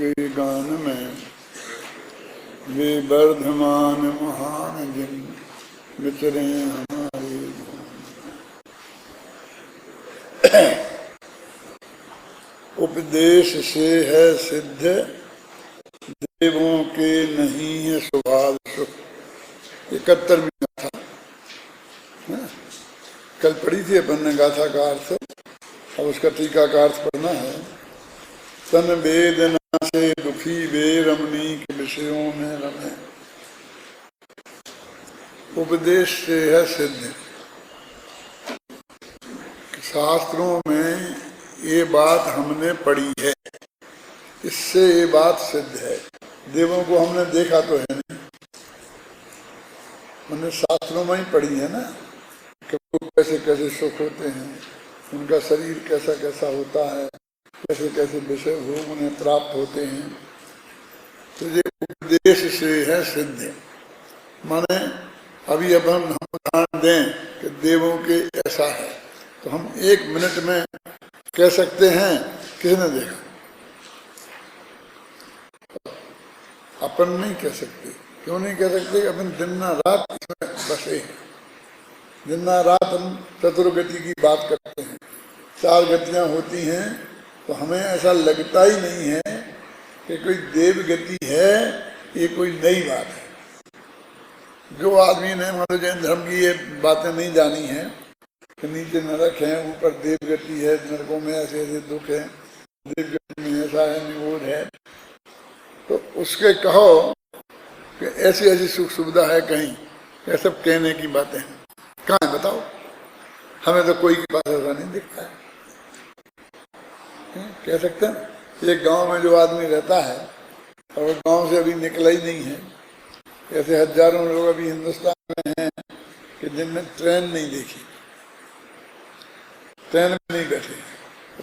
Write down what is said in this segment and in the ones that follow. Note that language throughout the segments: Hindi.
के गान में वे वर्धमान महान जिन विचरे हमारे। उपदेश से है सिद्ध देवों के नहीं है स्वभाव सुख। 71 में गाथा कल पढ़ी थी अपन ने गाथा का अर्थ, अब उसका टीका का अर्थ पढ़ना है। तन वेदना से दुखी वे रमणीक विषयों में रमे। उपदेश से है सिद्ध। शास्त्रों में ये बात हमने पढ़ी है, इससे ये बात सिद्ध है। देवों को हमने देखा तो है नहीं, हमने शास्त्रों में ही पढ़ी है ना कि वो कैसे कैसे सुख होते हैं, उनका शरीर कैसा कैसा होता है, कैसे कैसे विषय भोग उन्हें प्राप्त होते हैं। तो ये उपदेश से है सिद्ध। माने अभी अब हम उदाहरण दें कि देवों के ऐसा है, तो हम 1 मिनट में कह सकते हैं किसने देखा? अपन नहीं कह सकते। क्यों नहीं कह सकते? अपन दिन रात इसमें बसे हैं। दिन रात हम चतुर्गति की बात करते हैं, 4 गतियां होती हैं, तो हमें ऐसा लगता ही नहीं है कि कोई देव गति है, ये कोई नई बात है। जो आदमी ने मान लो जैन धर्म की ये बातें नहीं जानी है कि नीचे नरक है, ऊपर देव गति है, नरकों में ऐसे ऐसे दुख है, देव गति में ऐसा है, निगोद है, तो उसके कहो कि ऐसी ऐसी सुख सुविधा है कहीं, ये सब कहने की बातें हैं। कहाँ है बताओ? हमें तो कोई की बात ऐसा नहीं दिखता है। कह सकते हैं एक गांव में जो आदमी रहता है और वो गांव से अभी निकला ही नहीं है, ऐसे हजारों लोग अभी हिंदुस्तान में हैं कि जिनने ट्रेन नहीं देखी, ट्रेन में नहीं बैठे।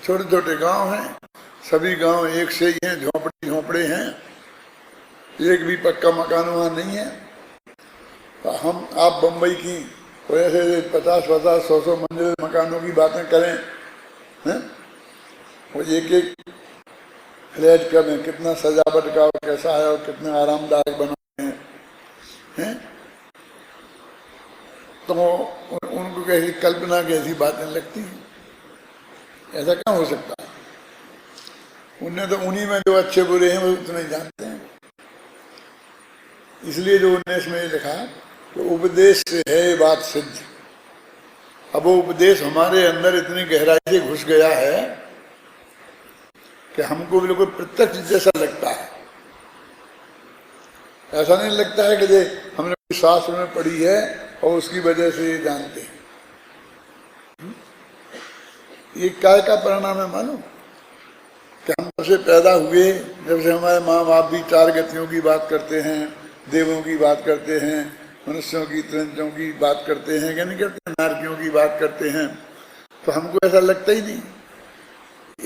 छोटे छोटे गांव हैं, सभी गांव एक से ही हैं, झोंपड़े हैं, एक भी पक्का मकान वहाँ नहीं है। तो हम आप बम्बई की ऐसे 50-50, 100 मंजिल मकानों की बातें करें हैं, वो एक फ्लैट का में कितना सजावट का और कैसा है और कितने आरामदायक बनाए हैं, तो उनको कैसी कल्पना कैसी बातें लगती हैं। ऐसा क्या हो सकता है? उन्हें तो उन्हीं में जो अच्छे बुरे हैं वो उतने ही जानते हैं। इसलिए जो 19 में लिखा कि उपदेश से है बात सिद्ध। अब वो उपदेश हमारे अंदर इतनी गहराई से घुस गया है कि हमको बिल्कुल प्रत्यक्ष जैसा लगता है। ऐसा नहीं लगता है कि हमने शास्त्र में पढ़ी है और उसकी वजह से ये जानते हैं। ये काय का परिणाम है मालूम? कि हम जब से पैदा हुए, जब से हमारे माँ बाप भी 4 गतियों की बात करते हैं, देवों की बात करते हैं, मनुष्यों की त्रिंचों की बात करते हैं, क्या नहीं करते, नारकियों की बात करते हैं, तो हमको ऐसा लगता ही नहीं।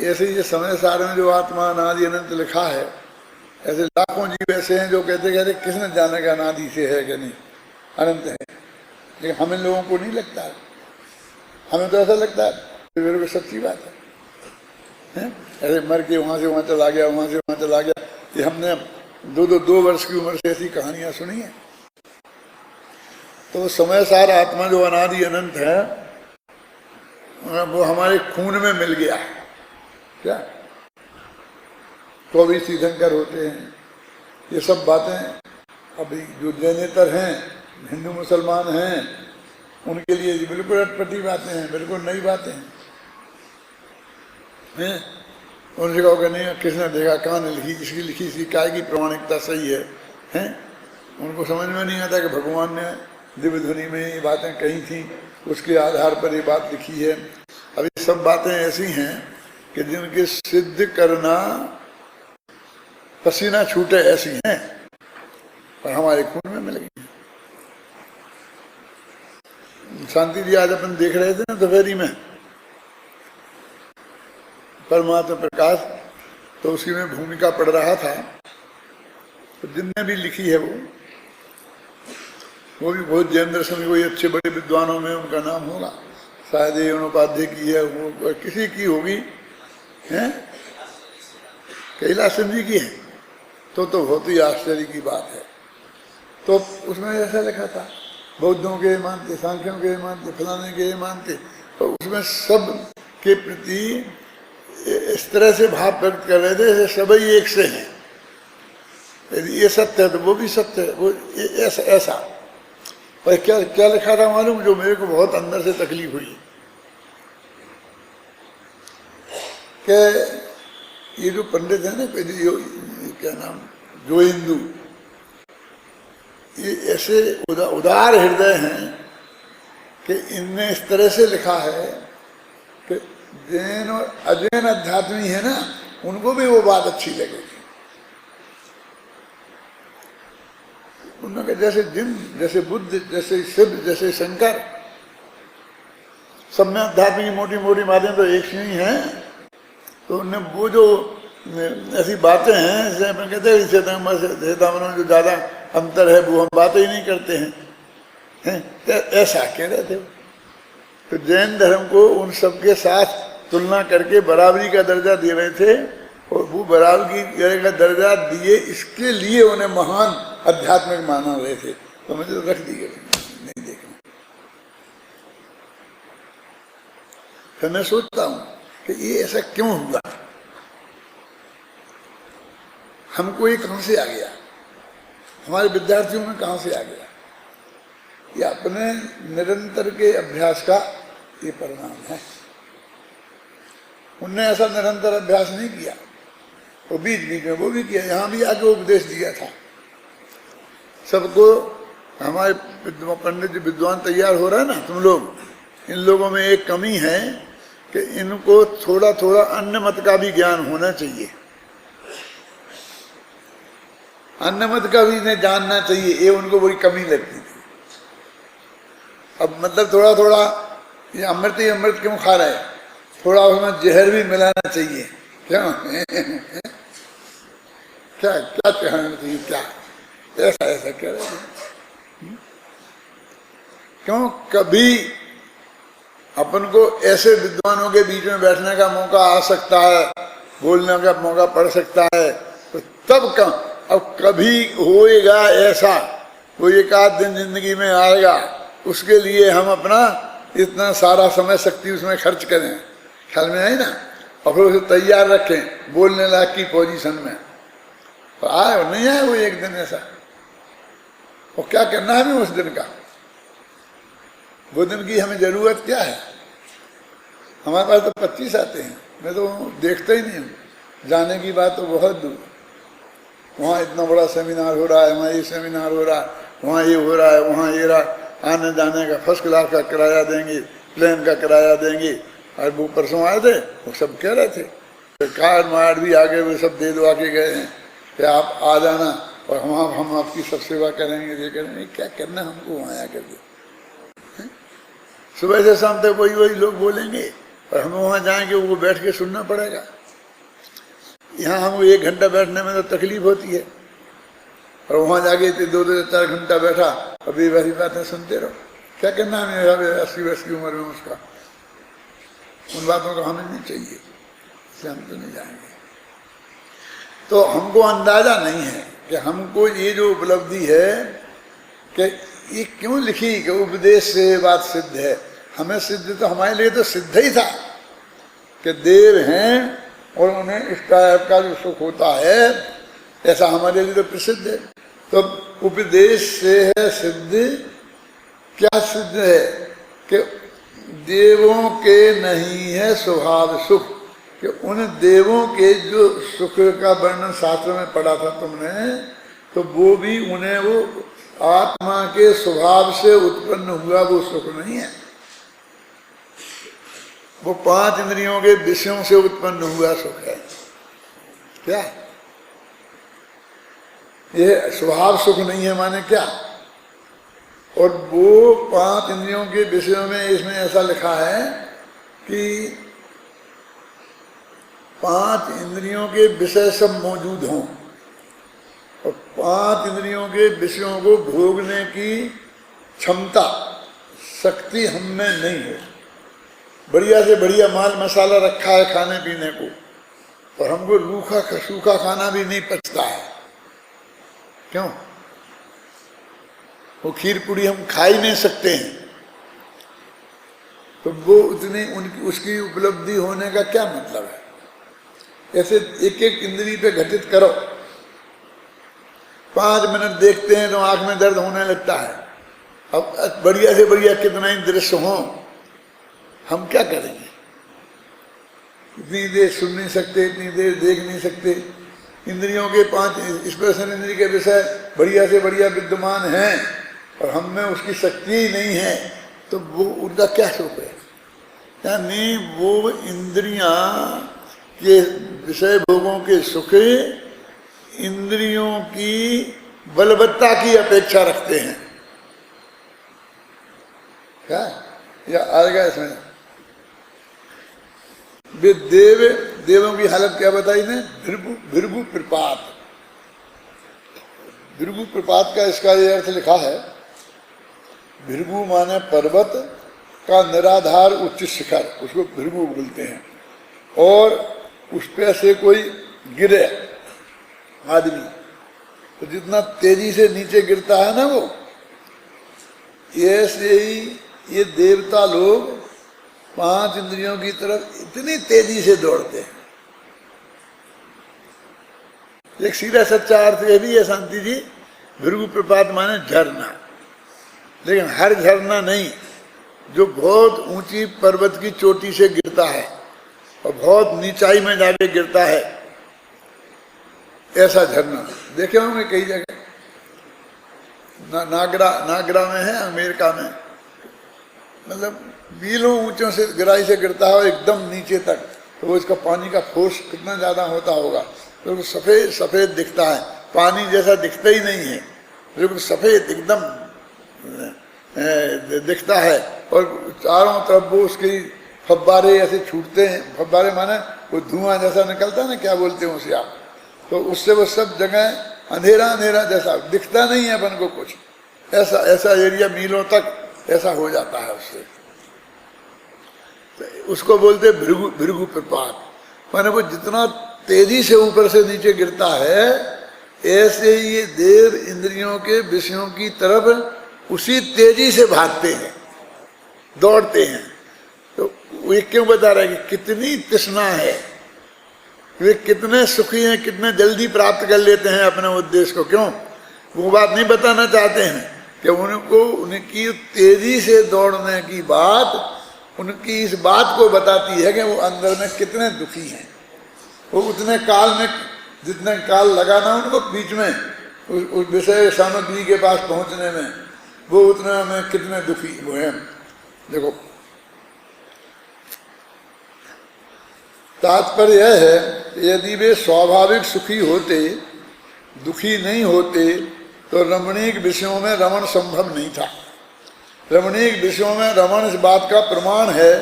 ऐसे ही समय सार में जो आत्मा अनादि अनंत लिखा है, ऐसे लाखों जीव ऐसे हैं जो कहते कहते किसने जाने का अनादि से है कि नहीं, अनंत है। लेकिन हमें लोगों को नहीं लगता है। हमें तो ऐसा लगता है मेरे को सच्ची बात है, ऐसे मर के वहाँ से वहाँ चला गया, वहाँ से वहाँ चला गया। ये हमने 2 वर्ष की उम्र से ऐसी कहानियां सुनी है। तो समय सार आत्मा जो अनादि अनंत है वो हमारे खून में मिल गया है। क्या तो भी तीर्थंकर होते हैं, ये सब बातें अभी जो जैनेतर हैं, हिंदू मुसलमान हैं, उनके लिए बिल्कुल अटपटी बातें हैं, बिल्कुल नई बातें हैं। उनसे कहोगे नहीं किसने देखा, कहाँ ने लिखी, इसकी लिखी इसकी काय की प्रमाणिकता सही है, हैं? उनको समझ में नहीं आता कि भगवान ने दिव्य ध्वनि में ये बातें कही थी, उसके आधार पर ये बात लिखी है। अब ये सब बातें ऐसी हैं कि जिनके सिद्ध करना पसीना छूटे ऐसी हैं, पर हमारे खून में मिल गई। शांति जी आज अपन देख रहे थे ना दोपहरी में परमात्मा प्रकाश, तो उसी में भूमिका पढ़ रहा था। तो जिनने भी लिखी है वो भी बहुत जैन दर्शन कोई अच्छे बड़े विद्वानों में उनका नाम होगा, शायद ये उपाध्याय की है, वो किसी की होगी, हैं? कैलाश जी की है तो बहुत ही आश्चर्य की बात है। तो उसमें ऐसा लिखा था, बौद्धों के मानते, सांख्यों के मानते, फलाने के मानते, तो उसमें सब के प्रति इस तरह से भाव व्यक्त कर रहे थे जैसे सभी एक से हैं। यदि ये सत्य है तो वो भी सत्य है, वो ऐसा ऐसा। पर क्या क्या लिखा था मालूम, जो मेरे को बहुत अंदर से तकलीफ हुई, कि ये जो पंडित है ना, क्या नाम, जो हिंदू, ये ऐसे उदार हृदय हैं कि इनने इस तरह से लिखा है कि जैन और अजैन अध्यात्मी है ना, उनको भी वो बात अच्छी लगेगी। उन्होंने जैसे जैसे बुद्ध, जैसे शिव, जैसे शंकर, सब में अध्यात्म की मोटी मोटी बातें तो एक ही हैं। तो उनने वो जो ऐसी बातें हैं, जैसे अपन कहते हैं श्वेतांबर में जो ज़्यादा अंतर है वो हम बातें ही नहीं करते हैं, तो ऐसा कह रहे थे। तो जैन धर्म को उन सबके साथ तुलना करके बराबरी का दर्जा दे रहे थे, और वो बराबरी का दर्जा दिए इसके लिए उन्हें महान आध्यात्मिक माना रहे थे। तो मुझे तो रख दिए, नहीं देखना। फिर मैं सोचता हूँ कि ये ऐसा क्यों हुआ, हमको ये कहाँ से आ गया, हमारे विद्यार्थियों में कहाँ से आ गया। ये अपने निरंतर के अभ्यास का ये परिणाम है। उनने ऐसा निरंतर अभ्यास नहीं किया, और बीच बीच में वो भी किया, यहाँ भी आके उपदेश दिया था सबको। हमारे पंडित जी विद्वान तैयार हो रहा है ना, तुम लोग, इन लोगों में एक कमी है कि इनको थोड़ा थोड़ा अन्य मत का भी ज्ञान होना चाहिए, अन्य मत का भी इन्हें जानना चाहिए, ये उनको बड़ी कमी लगती थी। अब मतलब थोड़ा थोड़ा ये अमृत ही अमृत क्यों खा रहे, थोड़ा उसमें जहर भी मिलाना चाहिए, क्यों क्या क्या कहना चाहिए, क्या ऐसा ऐसा कह रहे हैं। क्यों कभी अपन को ऐसे विद्वानों के बीच में बैठने का मौका आ सकता है, बोलने का मौका पड़ सकता है, तो तब कम, अब कभी होएगा ऐसा, वो एक आध दिन जिंदगी में आएगा, उसके लिए हम अपना इतना सारा समय शक्ति उसमें खर्च करें, ख्याल में आई ना, और फिर उसे तैयार रखें बोलने लायक की पोजीशन में। तो आए नहीं आए वो एक दिन ऐसा, और क्या करना है हमें उस दिन का, वो दिन की हमें जरूरत क्या है। हमारे पास तो 25 आते हैं, मैं तो देखता ही नहीं हूँ, जाने की बात तो बहुत दूर। वहाँ इतना बड़ा सेमिनार हो रहा है, वहाँ ये सेमिनार हो रहा है, वहाँ ये हो रहा है, वहाँ ये रहा, आने जाने का फर्स्ट क्लास का किराया देंगे, प्लेन का किराया देंगे। और वो परसों आए थे, वो सब कह रहे थे, तो कार्ड मार्ड भी आगे वो सब दे दो आके गए हैं कि आप आ जाना और हम आपकी सब सेवा करेंगे, ये करेंगे। क्या करना हमको वहाँ आकर के, सुबह से शाम तक वही लोग बोलेंगे, और हमें वहाँ जाएंगे वो बैठ के सुनना पड़ेगा। यहाँ हम 1 घंटा बैठने में तो तकलीफ होती है, और वहाँ जाके 2-4 घंटा बैठा, अभी वही बातें सुनते रहो। क्या करना हमें 80 वर्ष की उम्र में उसका, उन बातों का हमें नहीं चाहिए, इसलिए हम तो नहीं जाएंगे। तो हमको अंदाजा नहीं है कि हमको ये जो उपलब्धि है कि ये क्यों लिखी कि उपदेश से बात सिद्ध है। हमें सिद्ध तो हमारे लिए तो सिद्ध ही था कि देव हैं और उन्हें इस टाइप का जो सुख होता है, ऐसा हमारे लिए तो प्रसिद्ध है। तो उपदेश से है सिद्ध, क्या सिद्ध है कि देवों के नहीं है स्वभाव सुख, कि उन देवों के जो सुख का वर्णन शास्त्र में पढ़ा था तुमने, तो वो भी उन्हें वो आत्मा के स्वभाव से उत्पन्न हुआ वो सुख नहीं है, वो 5 इंद्रियों के विषयों से उत्पन्न हुआ सुख है। क्या ये स्वभाव सुख नहीं है माने क्या? और वो 5 इंद्रियों के विषयों में इसमें ऐसा लिखा है कि 5 इंद्रियों के विषय सब मौजूद हों, और 5 इंद्रियों के विषयों को भोगने की क्षमता शक्ति हम में नहीं हो। बढ़िया से बढ़िया माल मसाला रखा है खाने पीने को, और हमको सूखा खाना भी नहीं पचता है। क्यों? वो खीर पूड़ी हम खा ही नहीं सकते हैं। तो वो उतनी उसकी उपलब्धि होने का क्या मतलब है? ऐसे एक एक इंद्री पे घटित करो। 5 मिनट देखते हैं तो आंख में दर्द होने लगता है। अब बढ़िया से बढ़िया कितना ही दृश्य हो, हम क्या करेंगे? इतनी देर सुन नहीं सकते, इतनी देर देख नहीं सकते। इंद्रियों के 5 स्पर्शन इंद्रिय के विषय बढ़िया से बढ़िया विद्यमान हैं और हम में उसकी शक्ति ही नहीं है, तो वो उनका क्या सुख है? यानी वो इंद्रियां के विषय भोगों के सुख इंद्रियों की बलवत्ता की अपेक्षा रखते हैं। क्या या आएगा इसमें? वे देवों की हालत क्या बताई ने? भृगु प्रपात। भृगु प्रपात का इसका ये अर्थ लिखा है, भृगु माने पर्वत का निराधार उच्च शिखर, उसको भृगु बोलते हैं। और उस पे से कोई गिरे आदमी तो जितना तेजी से नीचे गिरता है ना, वो ऐसे ही ये देवता लोग 5 इंद्रियों की तरफ इतनी तेजी से दौड़ते हैं। एक सीधा सच्चा अर्थ ये भी है शांति जी, भृगु प्रपात माने झरना। लेकिन हर झरना नहीं, जो बहुत ऊंची पर्वत की चोटी से गिरता है और बहुत नीचाई में जाके गिरता है, ऐसा झरना देखे होंगे कई जगह। नागरा में है अमेरिका में, मतलब मीलों ऊंचों से गहराई से गिरता है एकदम नीचे तक, तो वो इसका पानी का फोर्स कितना ज्यादा होता होगा, तो वो सफेद सफेद दिखता है, पानी जैसा दिखता ही नहीं है, बिल्कुल सफेद एकदम दिखता है। और चारों तरफ वो उसकी फब्बारे ऐसे छूटते हैं। फब्बारे माने वो धुआं जैसा निकलता है ना, क्या बोलते हैं उसे आप, तो उससे वो सब जगह अंधेरा अंधेरा जैसा दिखता नहीं है अपन को कुछ, ऐसा एरिया मीलों तक ऐसा हो जाता है उससे। तो उसको बोलते भृगु प्रपात। माने वो जितना तेजी से ऊपर से नीचे गिरता है, ऐसे ही ये देव इंद्रियों के विषयों की तरफ उसी तेजी से भागते हैं, दौड़ते हैं। तो वे क्यों बता रहे हैं कि कितनी तृष्णा है, वे कितने सुखी हैं, कितने जल्दी प्राप्त कर लेते हैं अपने उद्देश्य को। क्यों? वो बात नहीं बताना चाहते हैं कि उनको उनकी तेजी से दौड़ने की बात उनकी इस बात को बताती है कि वो अंदर में कितने दुखी हैं। वो उतने काल में, जितने काल लगाना उनको बीच में उस विषय सामग्री के पास पहुंचने में, वो उतने में कितने दुखी वो हैं। देखो, तात्पर्य यह है, यदि वे स्वाभाविक सुखी होते, दुखी नहीं होते, तो रमणीक विषयों में रमण संभव नहीं था। रमणीक विषयों में रमण इस बात का प्रमाण है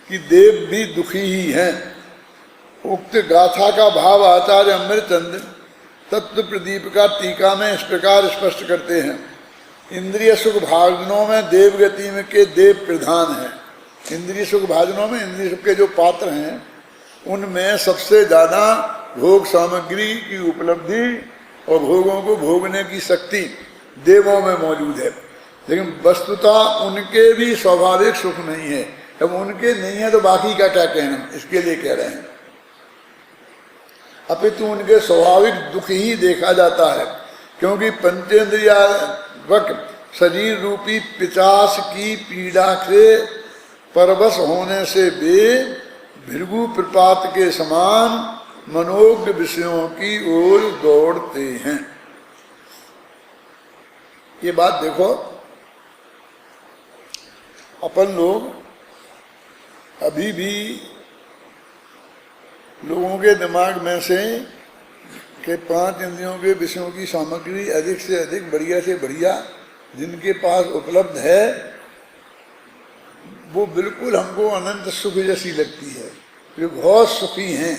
कि देव भी दुखी ही हैं। उक्त गाथा का भाव आचार्य अमृतचंद तत्व प्रदीप का टीका में इस प्रकार स्पष्ट करते हैं। इंद्रिय सुख भाजनों में देव गति में के देव प्रधान है। इंद्रिय सुख भाजनों में इंद्रिय सुख के जो पात्र हैं, उनमें सबसे ज्यादा भोग सामग्री की उपलब्धि और भोगों को भोगने की शक्ति देवों में मौजूद है। लेकिन वस्तुतः उनके भी स्वाभाविक सुख नहीं है। जब उनके नहीं है तो बाकी का क्या कहना, इसके लिए कह रहे हैं। अपितु उनके स्वाभाविक दुख ही देखा जाता है, क्योंकि पंचेंद्रियात्मक शरीर रूपी पिशाच की पीड़ा से परवश होने से वे भृगु प्रपात के समान मनोज्ञ विषयों की ओर दौड़ते हैं। ये बात देखो, अपन लोग अभी भी लोगों के दिमाग में से के 5 इंद्रियों के विषयों की सामग्री अधिक से अधिक, बढ़िया से बढ़िया जिनके पास उपलब्ध है, वो बिल्कुल हमको अनंत सुख जैसी लगती है। वे बहुत सुखी हैं,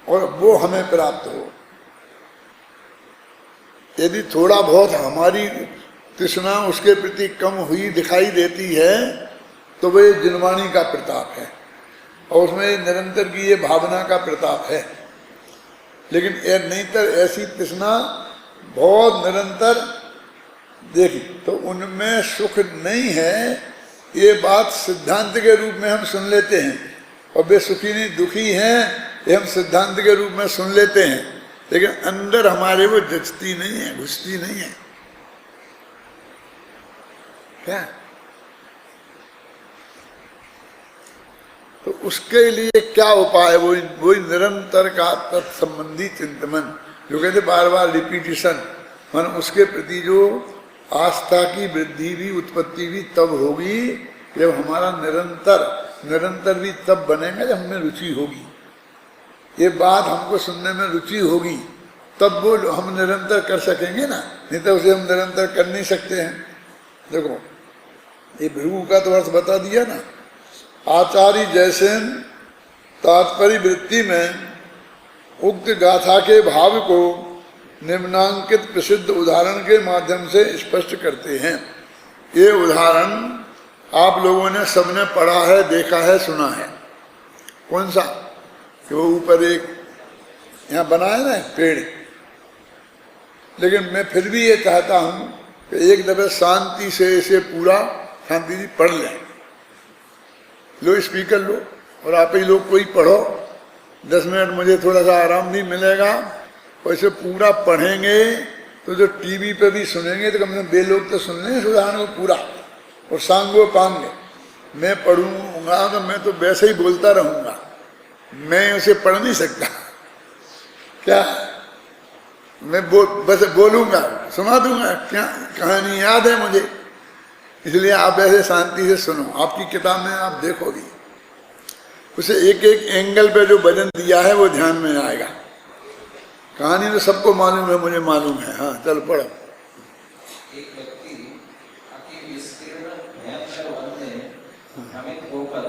और वो हमें प्राप्त हो। यदि थोड़ा बहुत हमारी तृष्णा उसके प्रति कम हुई दिखाई देती है, तो वे जिनवाणी का प्रताप है। और उसमें निरंतर की ये भावना का प्रताप है। लेकिन नहीं तो ऐसी तृष्णा बहुत निरंतर देखी तो उनमें सुख नहीं है, ये बात सिद्धांत के रूप में हम सुन लेते हैं, और वे सुखी नहीं दुखी हैं ये हम सिद्धांत के रूप में सुन लेते हैं, लेकिन अंदर हमारे वो जचती नहीं है, घुसती नहीं है। क्या तो उसके लिए क्या उपाय? वही निरंतर का तत्संबंधी चिंतन, जो कहते बार बार रिपीटिशन, मन उसके प्रति जो आस्था की वृद्धि भी उत्पत्ति भी तब होगी जब हमारा निरंतर भी तब बनेगा जब हमें रुचि होगी। ये बात हमको सुनने में रुचि होगी तब वो हम निरंतर कर सकेंगे ना, नहीं तो उसे हम निरंतर कर नहीं सकते हैं। देखो ये भृगु का तो अर्थ बता दिया ना। आचार्य जैसेन तात्पर्य वृत्ति में उक्त गाथा के भाव को निम्नांकित प्रसिद्ध उदाहरण के माध्यम से स्पष्ट करते हैं। ये उदाहरण आप लोगों ने सबने पढ़ा है, देखा है, सुना है। कौन सा? कि वो ऊपर एक यहाँ बना है ना पेड़, लेकिन मैं फिर भी ये चाहता हूँ कि एक दफे शांति से इसे पूरा शांति से पढ़ लें। लो स्पीकर लो और आप ही लोग कोई पढ़ो, 10 मिनट मुझे थोड़ा सा आराम भी मिलेगा। वैसे पूरा पढ़ेंगे तो जो टीवी पे भी सुनेंगे तो कम से कम वे लोग तो सुन लेंगे सुधारण को पूरा, और सांगो पांगे। मैं पढ़ूंगा तो मैं तो वैसे ही बोलता रहूंगा, मैं उसे पढ़ नहीं सकता। क्या मैं बस बोलूंगा, सुना दूंगा, क्या कहानी याद है मुझे। इसलिए आप ऐसे शांति से सुनो, आपकी किताब में आप देखोगी उसे एक एक एंगल पे जो वजन दिया है वो ध्यान में आएगा। कहानी तो सबको मालूम है, मुझे मालूम है। हाँ चल पढ़ो। एक व्यक्ति अति विस्तीर्ण भयंकर वन में भ्रमित होकर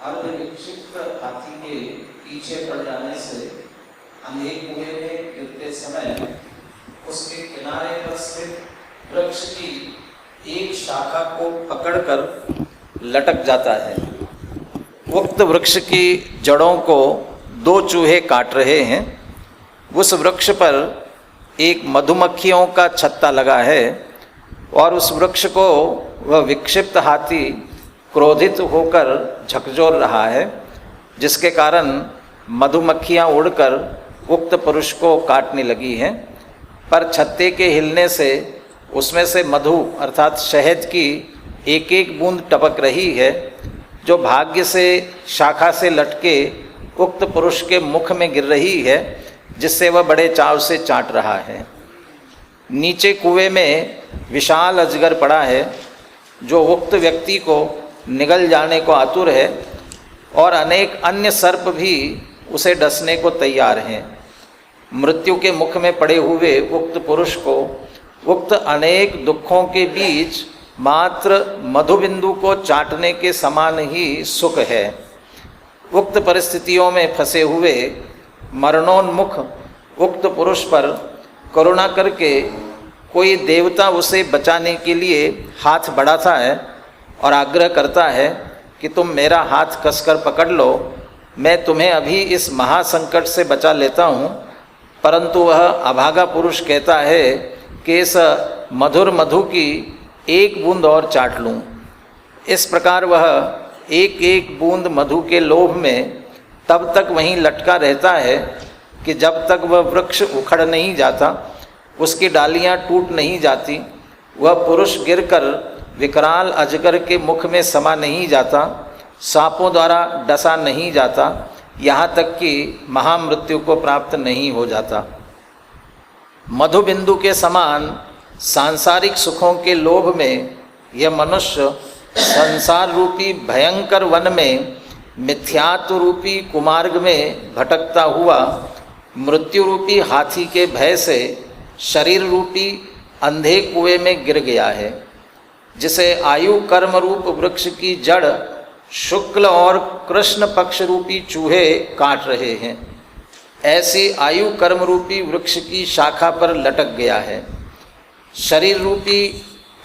अर्धविक्षिप्त हाथी के पीछे पड़ जाने से अनेक कुएं में गिरते समय उसके किनारे पर स्थित वृक्ष की एक शाखा को पकड़कर लटक जाता है। उक्त वृक्ष की जड़ों को 2 चूहे काट रहे हैं। उस वृक्ष पर एक मधुमक्खियों का छत्ता लगा है और उस वृक्ष को वह विक्षिप्त हाथी क्रोधित होकर झकझोर रहा है, जिसके कारण मधुमक्खियां उड़कर उक्त पुरुष को काटने लगी हैं। पर छत्ते के हिलने से उसमें से मधु अर्थात शहद की एक एक बूंद टपक रही है, जो भाग्य से शाखा से लटके उक्त पुरुष के मुख में गिर रही है, जिससे वह बड़े चाव से चाट रहा है। नीचे कुएं में विशाल अजगर पड़ा है, जो उक्त व्यक्ति को निगल जाने को आतुर है, और अनेक अन्य सर्प भी उसे डसने को तैयार हैं। मृत्यु के मुख में पड़े हुए उक्त पुरुष को उक्त अनेक दुखों के बीच मात्र मधुबिंदु को चाटने के समान ही सुख है। उक्त परिस्थितियों में फंसे हुए मरणोन्मुख उक्त पुरुष पर करुणा करके कोई देवता उसे बचाने के लिए हाथ बढ़ाता है और आग्रह करता है कि तुम मेरा हाथ कसकर पकड़ लो, मैं तुम्हें अभी इस महासंकट से बचा लेता हूँ। परंतु वह अभागा पुरुष कहता है कि इस मधुर मधु की एक बूंद और चाट लूँ। इस प्रकार वह एक एक बूंद मधु के लोभ में तब तक वहीं लटका रहता है कि जब तक वह वृक्ष उखड़ नहीं जाता, उसकी डालियां टूट नहीं जाती, वह पुरुष गिरकर विकराल अजगर के मुख में समा नहीं जाता, सांपों द्वारा डसा नहीं जाता, यहाँ तक कि महामृत्यु को प्राप्त नहीं हो जाता। मधुबिंदु के समान सांसारिक सुखों के लोभ में यह मनुष्य संसार रूपी भयंकर वन में मिथ्यात्व रूपी कुमार्ग में भटकता हुआ मृत्यु रूपी हाथी के भय से शरीर रूपी अंधे कुएं में गिर गया है, जिसे आयु कर्म रूप वृक्ष की जड़ शुक्ल और कृष्ण पक्ष रूपी चूहे काट रहे हैं। ऐसी आयु कर्म रूपी वृक्ष की शाखा पर लटक गया है। शरीर रूपी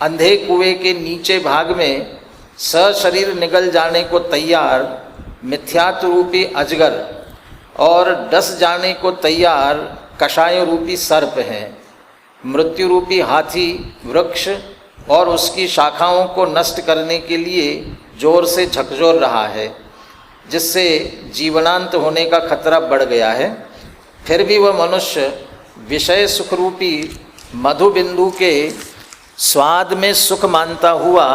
अंधे कुएं के नीचे भाग में सशरीर निगल जाने को तैयार मिथ्यात्व रूपी अजगर और डस जाने को तैयार कषाय रूपी सर्प है। मृत्यु रूपी हाथी वृक्ष और उसकी शाखाओं को नष्ट करने के लिए जोर से झकझोर रहा है, जिससे जीवनांत होने का खतरा बढ़ गया है। फिर भी वह मनुष्य विषय सुख रूपी मधु बिंदु के स्वाद में सुख मानता हुआ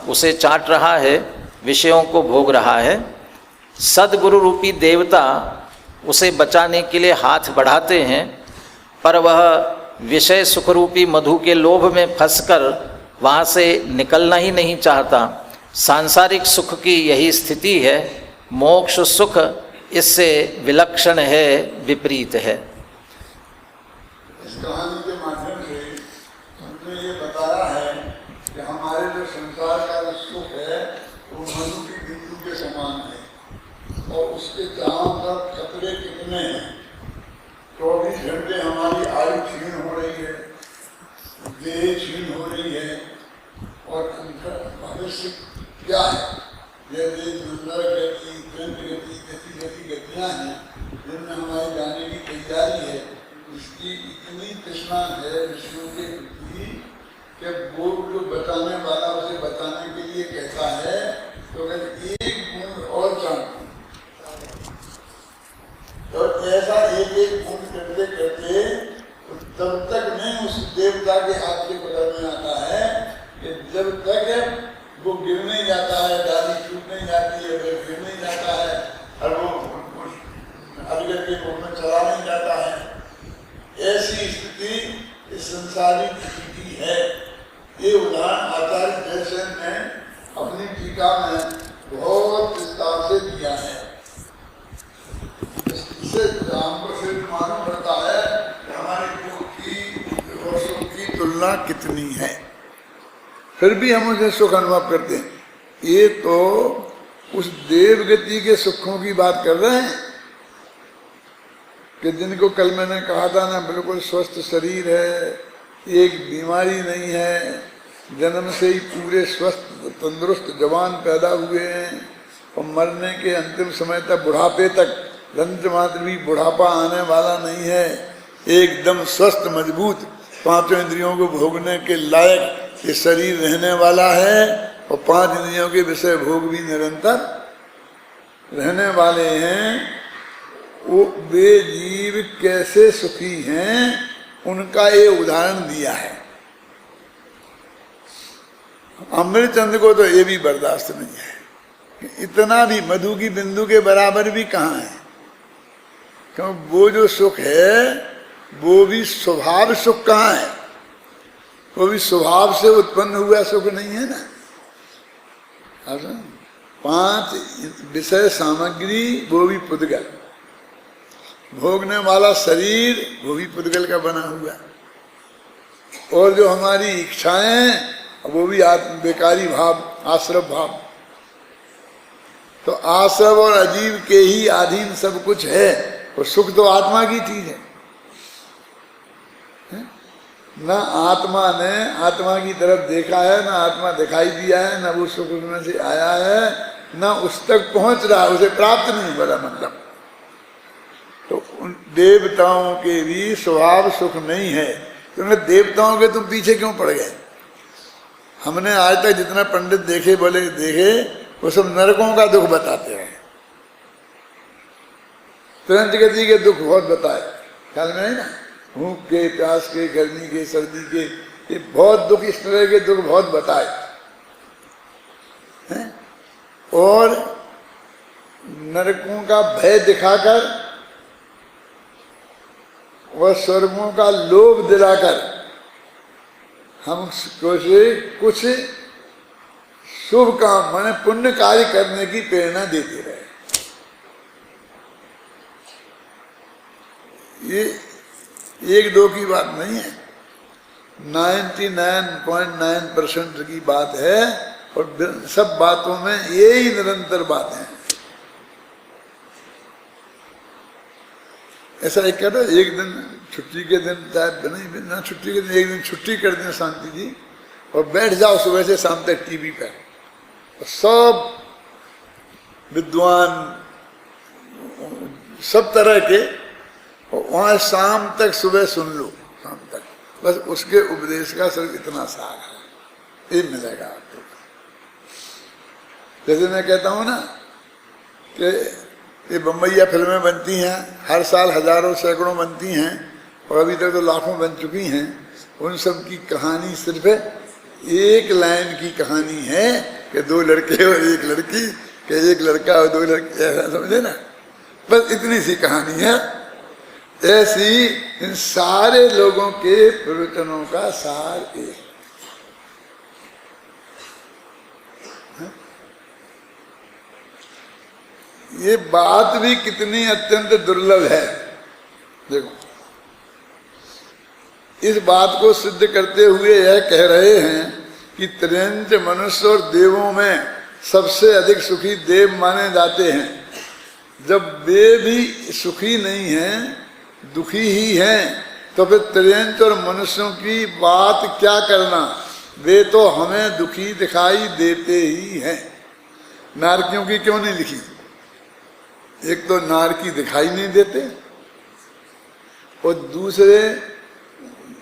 उसे चाट रहा है, विषयों को भोग रहा है। सद्गुरु रूपी देवता उसे बचाने के लिए हाथ बढ़ाते हैं, पर वह विषय सुख रूपी मधु के लोभ में फंसकर वहाँ से निकलना ही नहीं चाहता। सांसारिक सुख की यही स्थिति है। मोक्ष सुख इससे विलक्षण है, विपरीत है। इस कहानी के माध्यम से हमने ये बताया है कि हमारे जो संसार का जो सुख है वो मधु की बिंदु के समान है और उसके चारों तरफ खतरे कितने हैं। 24 घंटे हमारी आयु क्षीण हो रही है, देह क्षीण हो रही है और भविष्य क्या है। जैसे नंदर गति, दंड गति, जैसी जैसी गतियाँ हैं जिनमें हमारी जाने की तैयारी है, इसकी इतनी तृष्णा है विष्णु के प्रति कि वो जो बताने वाला उसे बताने के लिए कहता है तो अगर एक बूंद और चाहिए, और ऐसा एक एक बूंद करते करते तब तक नहीं उस देवता के हाथ से पकड़ में आता है कि जब तक वो गिर नहीं जाता है, डाली टूट नहीं जाती है, फिर गिर नहीं जाता है और वो अजगर के मुख में चला नहीं जाता है। ऐसी स्थिति इस संसारिक स्थिति है। ये उदाहरण आचार्य जयसेन ने अपनी टीका में बहुत विस्तार से दिया है। इससे हमको सिर्फ मालूम पड़ता है कि हमारे दुख की और सुख की तुलना कितनी है, फिर भी हम उसे सुख अनुभव करते हैं। ये तो उस देवगति के सुखों की बात कर रहे हैं कि जिनको कल मैंने कहा था ना, बिल्कुल स्वस्थ शरीर है, एक बीमारी नहीं है, जन्म से ही पूरे स्वस्थ तंदुरुस्त जवान पैदा हुए हैं और मरने के अंतिम समय तक, बुढ़ापे तक रंज मात्र भी बुढ़ापा आने वाला नहीं है, एकदम स्वस्थ मजबूत, पांचों इंद्रियों को भोगने के लायक ये शरीर रहने वाला है और 5 इंद्रियों के विषय भोग भी निरंतर रहने वाले हैं। वो वे जीव कैसे सुखी हैं उनका ये उदाहरण दिया है। अमृतचंद को तो ये भी बर्दाश्त नहीं है, इतना भी मधु की बिंदु के बराबर भी कहाँ है, क्योंकि वो जो सुख है वो भी स्वभाव सुख कहाँ है, वो भी स्वभाव से उत्पन्न हुआ सुख नहीं है ना। 5 विषय सामग्री वो भी पुद्गल, भोगने वाला शरीर वो भी पुद्गल का बना हुआ, और जो हमारी इच्छाएं वो भी बेकारी भाव, आश्रव भाव। तो आश्रव और अजीव के ही अधीन सब कुछ है, और सुख तो आत्मा की चीज है। ना आत्मा ने आत्मा की तरफ देखा है, ना आत्मा दिखाई दिया है, ना वो सुख उसमें से आया है, ना उस तक पहुंच रहा है, उसे प्राप्त नहीं हो रहा। मतलब तो उन देवताओं के भी स्वभाव सुख नहीं है, क्योंकि देवताओं के तुम पीछे क्यों पड़ गए। हमने आज तक जितना पंडित देखे बोले देखे वो सब नरकों का दुख बताते हैं, तुरंत गति के दुख बहुत बताए, ख्याल में है ना, भूख के, प्यास के, गर्मी के, सर्दी के, ये बहुत दुख, इस तरह के दुख बहुत बताए हैं। और नरकों का भय दिखाकर और स्वर्गों का लोभ दिलाकर हम कुछ शुभ काम माने पुण्य कार्य करने की प्रेरणा देते रहे। ये 1-2 की बात नहीं है, 99.9% की बात है, और सब बातों में यही निरंतर बात है। ऐसा एक कहता, एक दिन छुट्टी के दिन, चाहे नहीं ना छुट्टी के दिन, एक दिन छुट्टी कर दें शांति जी, और बैठ जाओ सुबह से शाम तक टीवी पर, और सब विद्वान सब तरह के, वहां शाम तक सुबह सुन लो, शाम तक, बस उसके उपदेश का सिर्फ इतना सार है, ये मिलेगा आपको। जैसे मैं कहता हूं ना कि ये बम्बईया फिल्में बनती हैं, हर साल हजारों सैकड़ों बनती हैं, और अभी तक तो लाखों बन चुकी हैं। उन सब की कहानी सिर्फ एक लाइन की कहानी है कि दो लड़के और एक लड़की, कि एक लड़का और दो लड़के, ऐसा समझे ना, बस इतनी सी कहानी है। ऐसी इन सारे लोगों के प्रवचनों का सार एक। ये बात भी कितनी अत्यंत दुर्लभ है। देखो, इस बात को सिद्ध करते हुए यह कह रहे हैं कि त्रियंच मनुष्य और देवों में सबसे अधिक सुखी देव माने जाते हैं। जब वे भी सुखी नहीं हैं, दुखी ही हैं, तो फिर त्रियंच और मनुष्यों की बात क्या करना, वे तो हमें दुखी दिखाई देते ही हैं। नारकियों की क्यों नहीं लिखी? एक तो नारकी दिखाई नहीं देते, और दूसरे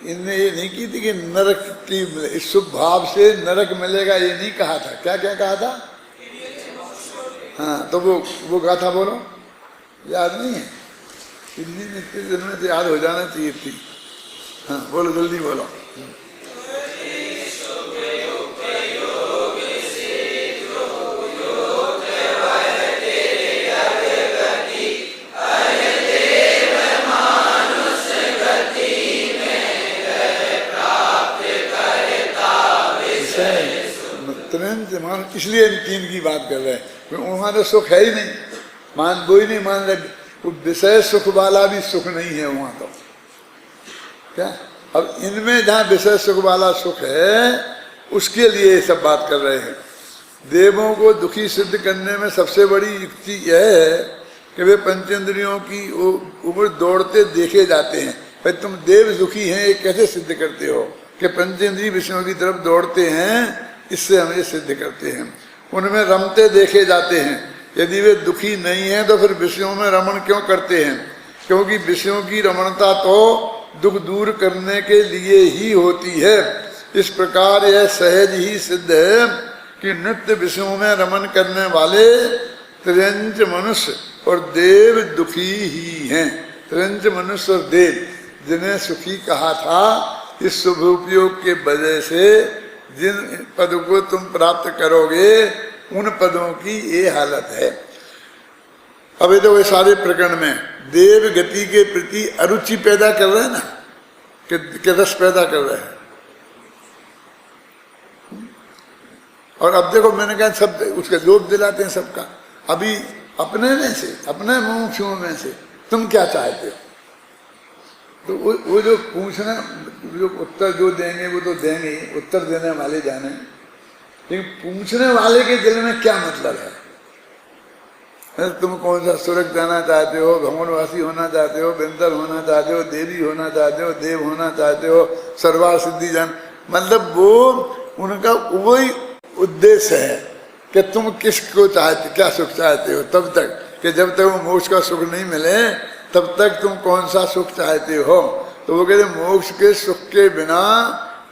इनने ये नहीं की थी कि नरक की शुभ भाव से नरक मिलेगा, ये नहीं कहा था। क्या क्या कहा था? हाँ, तो वो गाथा बोलो, याद नहीं है? इतने दिन में याद हो जाना चाहिए थी। हाँ बोलो, जल्दी बोलो। मान, इसलिए इन तीन की बात कर रहे हैं, वहां तो सुख है ही नहीं, मान कोई नहीं मान रहे, विषय सुख वाला भी सुख नहीं है वहां तो। क्या अब इनमें जहां विषय सुख वाला सुख है, उसके लिए ये सब बात कर रहे हैं। देवों को दुखी सिद्ध करने में सबसे बड़ी युक्ति यह है कि वे पंचेंद्रियों की ऊपर दौड़ते देखे जाते हैं। भाई तुम देव दुखी हैं, ये कैसे सिद्ध करते हो कि पंचेंद्रिय विषयों की तरफ दौड़ते हैं, इससे हम ये सिद्ध करते हैं। उनमें रमते देखे जाते हैं। यदि वे दुखी नहीं हैं तो फिर विषयों में रमण क्यों करते हैं? क्योंकि विषयों की रमणता तो दुख दूर करने के लिए ही होती है। इस प्रकार यह सहज ही सिद्ध है कि नित्य विषयों में रमण करने वाले त्रियंच मनुष्य और देव दुखी ही हैं। त्रियंच मनुष्य और देव, जिन्हें सुखी कहा था, इस शुभ उपयोग के वजह से जिन पद को तुम प्राप्त करोगे, उन पदों की ये हालत है। अब ये तो वे सारे प्रकरण में देव गति के प्रति अरुचि पैदा कर रहे हैं ना, कि रस पैदा कर रहे हैं। और अब देखो, मैंने कहा सब उसका जोर दिलाते हैं सबका। अभी अपने में से, अपने मुमुक्षुओं में से तुम क्या चाहते हो? तो वो जो पूछना, जो उत्तर जो देंगे वो तो देंगे, उत्तर देने वाले जाने, लेकिन पूछने वाले के दिल में क्या मतलब है? तुम कौन सा स्वर्ग जाना चाहते हो, भगवानवासी होना चाहते हो, बेंतर होना चाहते हो, देवी होना चाहते हो, देव होना चाहते हो, सर्वार सिद्धि जान, मतलब वो उनका वही उद्देश्य है कि तुम किसको चाहते, क्या सुख चाहते हो। तब तक कि जब तक वो मोक्ष का सुख नहीं मिले, तब तक तुम कौन सा सुख चाहते हो। तो वो कहते मोक्ष के सुख के बिना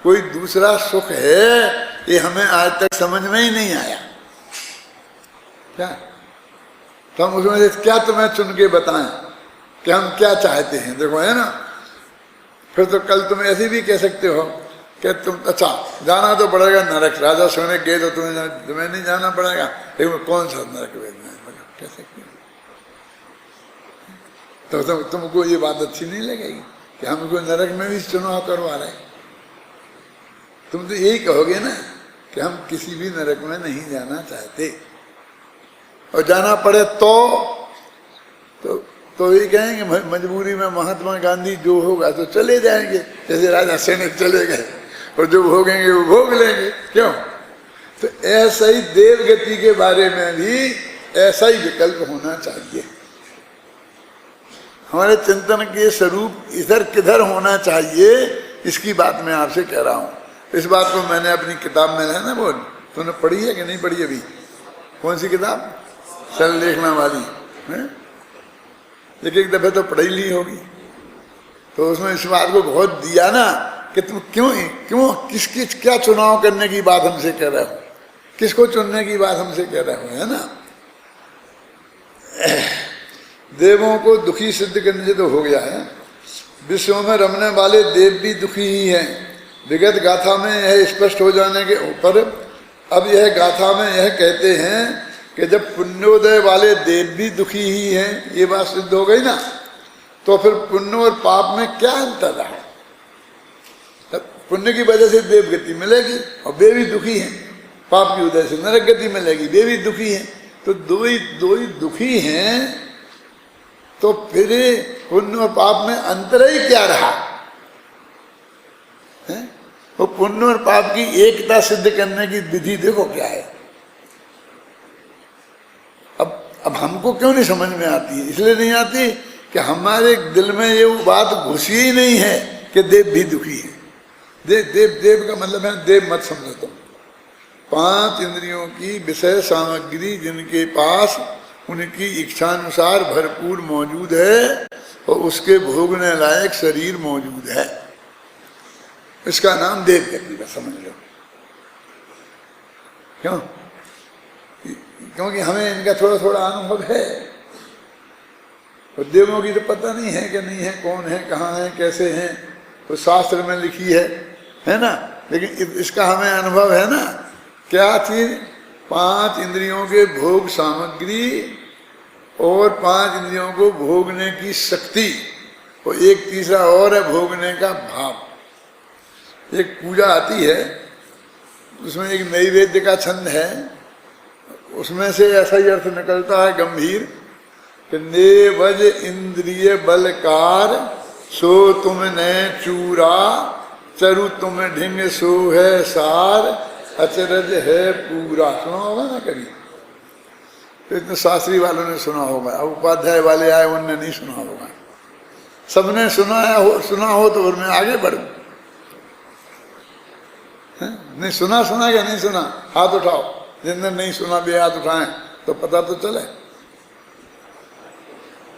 कोई दूसरा सुख है, ये हमें आज तक समझ में ही नहीं आया। क्या तो हम उसमें से क्या तुम्हें चुन के बताएं कि हम क्या चाहते हैं? देखो, है ना। फिर तो कल तुम ऐसे भी कह सकते हो कि तुम अच्छा जाना तो पड़ेगा नरक, राजा सोने गए तो तुम्हें नहीं जाना पड़ेगा, लेकिन कौन सा नरक वेदना है, कह सकते हो। तो तुमको ये बात अच्छी नहीं लगेगी कि हमको नरक में भी चुनाव करवा रहे। तुम तो यही कहोगे ना कि हम किसी भी नरक में नहीं जाना चाहते, और जाना पड़े तो ये कहेंगे मजबूरी में महात्मा गांधी जो होगा तो चले जाएंगे, जैसे राजा सैनिक चले गए, और जो भोगेंगे वो भोग लेंगे। क्यों? तो ऐसा ही देव गति के बारे में भी ऐसा ही विकल्प होना चाहिए। हमारे चिंतन के स्वरूप इधर किधर होना चाहिए, इसकी बात मैं आपसे कह रहा हूं। इस बात को मैंने अपनी किताब में है ना, वो तुमने पढ़ी है कि नहीं पढ़ी अभी? कौन सी किताब? सरल लेखना वाली है? एक एक दफे तो पढ़ाई ली होगी, तो उसमें इस बात को बहुत दिया ना कि तुम क्यों क्यों किसकी क्या चुनाव करने की बात हमसे कह रहे हो, किसको चुनने की बात हमसे कह रहे हो, है ना। देवों को दुखी सिद्ध करने से तो हो गया है, विश्व में रमने वाले देव भी दुखी ही हैं। विगत गाथा में यह स्पष्ट हो जाने के ऊपर अब यह गाथा में यह कहते हैं कि जब पुण्योदय वाले देव भी दुखी ही हैं, ये बात सिद्ध हो गई ना, तो फिर पुण्य और पाप में क्या अंतर रहा। पुण्य की वजह से देव गति मिलेगी और वे भी दुखी हैं, पाप की वजह से नरक गति मिलेगी, वे भी दुखी हैं, तो दो ही दुखी हैं, तो फिर पुण्य और पाप में अंतर ही क्या रहा है? वो पुण्य और पाप की एकता सिद्ध करने की विधि देखो क्या है। अब हमको क्यों नहीं समझ में आती है, इसलिए नहीं आती कि हमारे दिल में ये बात घुसी ही नहीं है कि देव भी दुखी है। देव का मतलब है देव मत समझो तुम, 5 इंद्रियों की विषय सामग्री जिनके पास उनकी इच्छानुसार भरपूर मौजूद है और उसके भोगने लायक शरीर मौजूद है, इसका नाम देव गति का समझ लो। क्यों? क्योंकि हमें इनका थोड़ा थोड़ा अनुभव है, और देवों की तो पता नहीं है कि नहीं है, कौन है, कहाँ है, कैसे हैं, तो शास्त्र में लिखी है ना, लेकिन इसका हमें अनुभव है ना। क्या चीज? 5 इंद्रियों के भोग सामग्री और 5 इंद्रियों को भोगने की शक्ति, और एक तीसरा और है भोगने का भाव। एक पूजा आती है, उसमें एक नैवेद्य का छंद है, उसमें से ऐसा ही अर्थ निकलता है गंभीर कि नेवज इंद्रिय बलकार सो तुम ने चूरा, चरु तुम ढिंग सो है सार, अचरज है पूरा। सुना होगा ना कभी, तो इतने शास्त्री वालों ने सुना होगा, अब उपाध्याय वाले आए उनने नहीं सुना होगा। सबने सुना हो तो उनमें आगे बढ़ो। नहीं सुना क्या नहीं सुना? हाथ उठाओ, जिनने नहीं सुना भी हाथ उठाएं तो पता तो चले।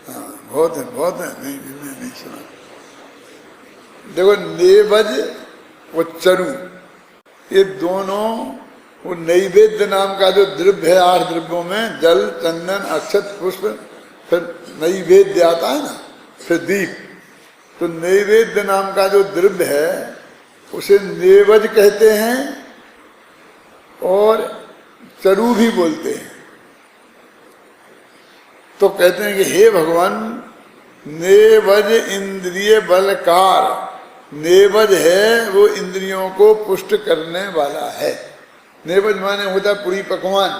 हाँ, बहुत है नहीं सुना। देखो नेवज वो चरु, ये दोनों वो नैवेद्य नाम का जो द्रव्य है, 8 द्रव्यों में जल, चंदन, अक्षत, पुष्प, फिर नैवेद्य आता है ना, फिर दीप, तो नैवेद्य नाम का जो द्रव्य है उसे नेवज कहते हैं और चरु भी बोलते हैं। तो कहते हैं कि हे भगवान, नेवज इंद्रिय बलकार, नेवज है वो इंद्रियों को पुष्ट करने वाला है। नेवज माने होता है पूरी पकवान,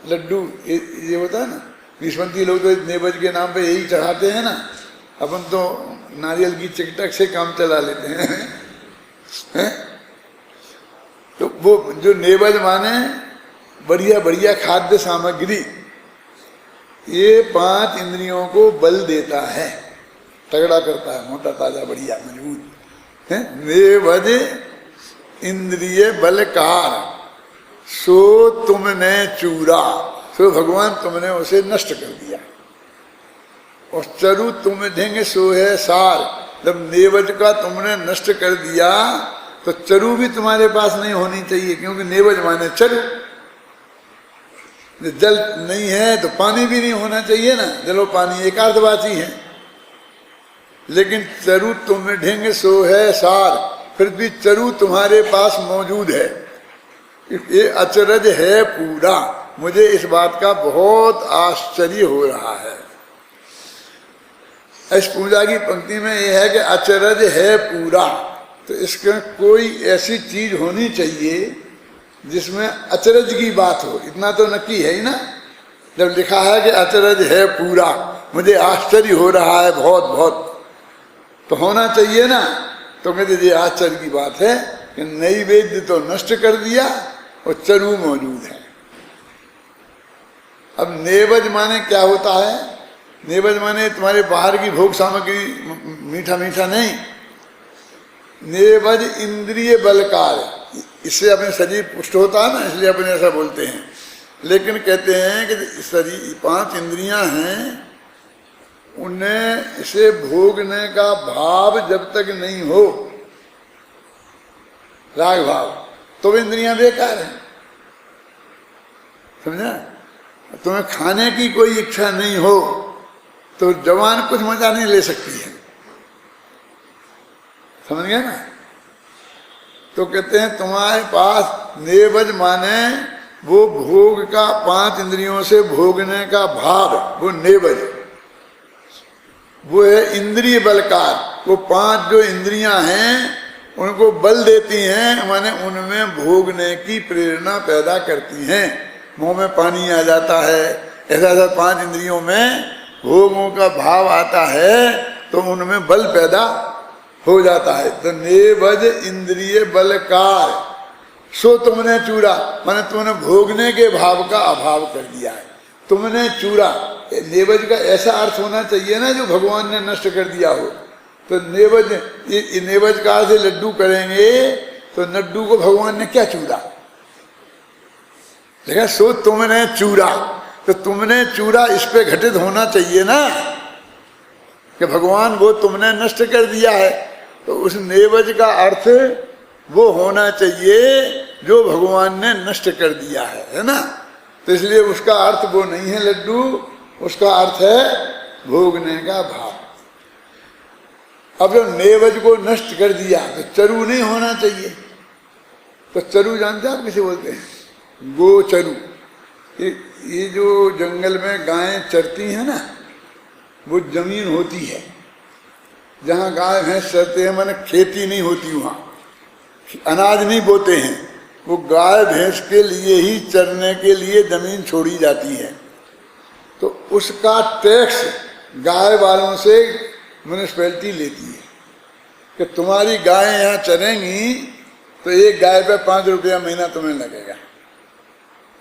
लड्डू, ये होता है ना। विस्मंती लोग तो नेवज के नाम पे यही चढ़ाते हैं ना, अपन तो नारियल की चिकटक से काम चला लेते हैं। तो वो जो नेवज माने बढ़िया बढ़िया खाद्य सामग्री, ये 5 इंद्रियों को बल देता है, तगड़ा करता है, मोटा ताजा बढ़िया मजबूत है। नेवज इंद्रिय बलकार सो तुमने चूरा, सो भगवान तुमने उसे नष्ट कर दिया। और चरु तुम ढेंगे सो है सार, जब नेवज का तुमने नष्ट कर दिया तो चरु भी तुम्हारे पास नहीं होनी चाहिए, क्योंकि नेवज माने चरु। जल नहीं है तो पानी भी नहीं होना चाहिए ना, जलो पानी एकार्थवाची है। लेकिन चरु तुम ढेंगे सो है सार, फिर भी चरु तुम्हारे पास मौजूद है, ये अचरज है पूरा। मुझे इस बात का बहुत आश्चर्य हो रहा है। इस पूजा की पंक्ति में यह है कि अचरज है पूरा, तो इसके कोई ऐसी चीज होनी चाहिए जिसमें अचरज की बात हो। इतना तो नक्की है ही ना, जब लिखा है कि अचरज है पूरा, मुझे आश्चर्य हो रहा है बहुत बहुत, तो होना चाहिए ना। तो कहते ये आश्चर्य की बात है कि नैवेद्य तो नष्ट कर दिया और चरु मौजूद है। अब नेवज माने क्या होता है? नेवज माने तुम्हारे बाहर की भोग सामग्री, मीठा मीठा नहीं। नेवज इंद्रिय बलकार, इससे अपने शरीर पुष्ट होता है ना, इसलिए अपने ऐसा बोलते हैं। लेकिन कहते हैं कि शरीर 5 इंद्रियां हैं उन्हें इसे भोगने का भाव जब तक नहीं हो, राग भाव, तो इंद्रियां बेकार है। समझा? तुम्हें खाने की कोई इच्छा नहीं हो तो जवान कुछ मजा नहीं ले सकती है। समझ गए ना? तो कहते हैं तुम्हारे पास नेवज माने वो भोग का, 5 इंद्रियों से भोगने का भाव, वो नेवज, वो है इंद्रिय बलकार। वो 5 जो इंद्रियां हैं उनको बल देती हैं, माने उनमें भोगने की प्रेरणा पैदा करती हैं। मुंह में पानी आ जाता है, ऐसा ऐसा 5 इंद्रियों में भोगों का भाव आता है तो उनमें बल पैदा हो जाता है। तो नेवज इंद्रिय बलकार सो तुमने चूरा, माने तुमने भोगने के भाव का अभाव कर दिया है। तुमने चूरा, नेवज का ऐसा अर्थ होना चाहिए ना जो भगवान ने नष्ट कर दिया हो। तो नेवज, ये नेवज का से लड्डू करेंगे तो लड्डू को भगवान ने क्या चूरा? देखा, सो तुमने चूरा, तो तुमने चूरा इस पे घटित होना चाहिए ना कि भगवान वो तुमने नष्ट कर दिया है। तो उस नेवज का अर्थ वो होना चाहिए जो भगवान ने नष्ट कर दिया है ना? तो इसलिए उसका अर्थ वो नहीं है लड्डू, उसका अर्थ है भोगने का भाव। अब जब नेवज को नष्ट कर दिया तो चरु नहीं होना चाहिए। तो चरु जानते आप किसे बोलते हैं? गोचरु। ये जो जंगल में गायें चरती हैं ना, वो जमीन होती है जहाँ गाय भैंस चरते हैं, माने खेती नहीं होती, वहाँ अनाज नहीं बोते हैं। वो गाय भैंस के लिए ही चरने के लिए जमीन छोड़ी जाती है। तो उसका टैक्स गाय वालों से म्यूनिसिपैलिटी लेती है कि तुम्हारी गायें यहाँ चरेंगी तो एक गाय पे 5 रुपया महीना तुम्हें लगेगा।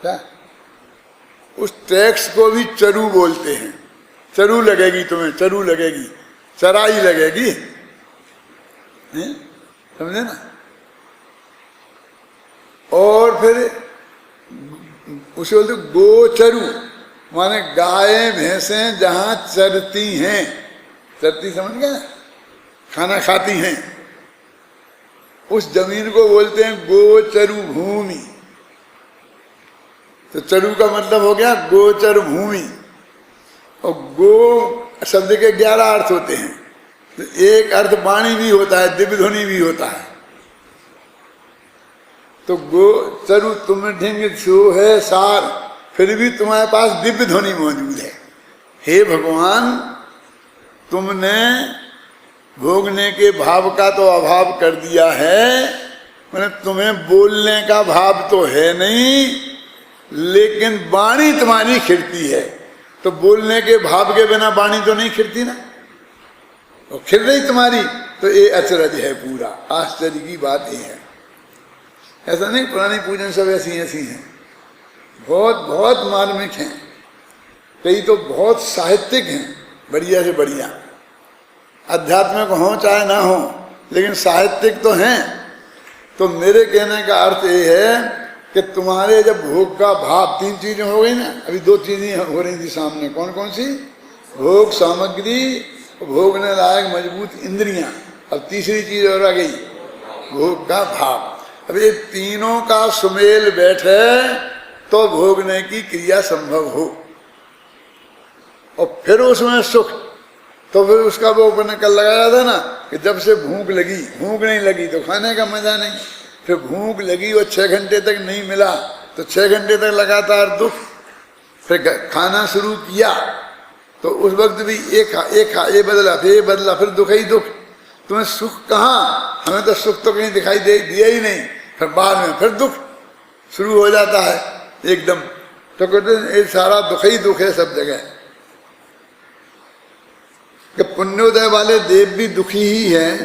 क्या? उस टैक्स को भी चरु बोलते हैं। चरु लगेगी तुम्हें, चरु लगेगी, चराई लगेगी, समझे ना? और फिर उसे बोलते गोचरु, माने गायें भैंसें जहां चरती हैं, चरती समझ गए, खाना खाती हैं, उस जमीन को बोलते हैं गोचरु भूमि। तो चरु का मतलब हो गया गोचर भूमि। और गो शब्द के 11 अर्थ होते हैं। तो एक अर्थ वाणी भी होता है, दिव्य ध्वनि भी होता है। तो गो चरु तुम ढिंग सो है सार, फिर भी तुम्हारे पास दिव्य ध्वनि मौजूद है। हे भगवान, तुमने भोगने के भाव का तो अभाव कर दिया है, मैंने तुम्हें बोलने का भाव तो है नहीं, लेकिन वाणी तुम्हारी खिलती है। तो बोलने के भाव के बिना वाणी तो नहीं खिलती ना, और खिल रही तुम्हारी। तो ये अचरज है, पूरा आश्चर्य की बात ये है। ऐसा नहीं पुरानी पूजन सब ऐसी ऐसी हैं, बहुत बहुत मार्मिक हैं, कई तो बहुत साहित्यिक हैं, बढ़िया से बढ़िया। आध्यात्मिक हो चाहे ना हो, लेकिन साहित्यिक तो हैं। तो मेरे कहने का अर्थ ये है कि तुम्हारे जब भोग का भाव, 3 चीजें हो गई ना, अभी 2 चीजें हो रही थी सामने। कौन कौन सी? भोग सामग्री, भोगने लायक मजबूत इंद्रियां। अब तीसरी चीज और आ गई, भोग का भाव। अब ये तीनों का सुमेल बैठे तो भोगने की क्रिया संभव हो। और फिर उसमें सुख, तो फिर उसका वो अपने कल लगाया था ना कि जब से भूख लगी, भूख नहीं लगी तो खाने का मजा नहीं। फिर भूख लगी और 6 घंटे तक नहीं मिला तो 6 घंटे तक लगातार दुख। फिर खाना शुरू किया तो उस वक्त भी ये बदला, फिर दुख ही दुख। तुम्हें सुख कहाँ? हमें तो सुख तो कहीं दिखाई दिया ही नहीं। फिर बाद में फिर दुख शुरू हो जाता है एकदम। तो कहते हैं ये सारा दुख ही दुख है सब जगह। कि पुण्योदय वाले देव भी दुखी ही हैं,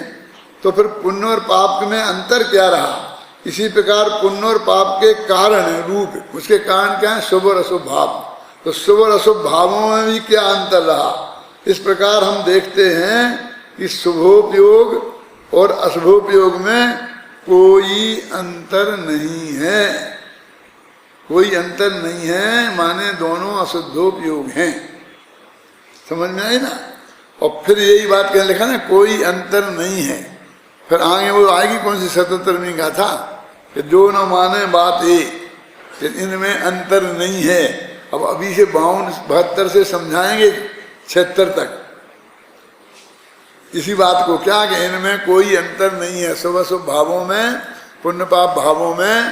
तो फिर पुण्य और पाप में अंतर क्या रहा? इसी प्रकार पुण्य और पाप के कारण रूप, उसके कारण क्या है? शुभ और अशुभ भाव। तो शुभ और अशुभ भावों में भी क्या अंतर रहा? इस प्रकार हम देखते हैं कि शुभोपयोग और अशुभोपयोग में कोई अंतर नहीं है, कोई अंतर नहीं है, माने दोनों अशुद्धोपयोग हैं। समझ में आई ना? और फिर यही बात कहने लिखा ना, कोई अंतर नहीं है। फिर आगे वो आएगी कौन सी 77वीं गाथा कि जो न माने बात ये, इनमें अंतर नहीं है। अब अभी से 52-72 से समझाएंगे 76 तक इसी बात को, क्या कि इनमें कोई अंतर नहीं है। शुभ अशुभ भावों में, पुण्य पाप भावों में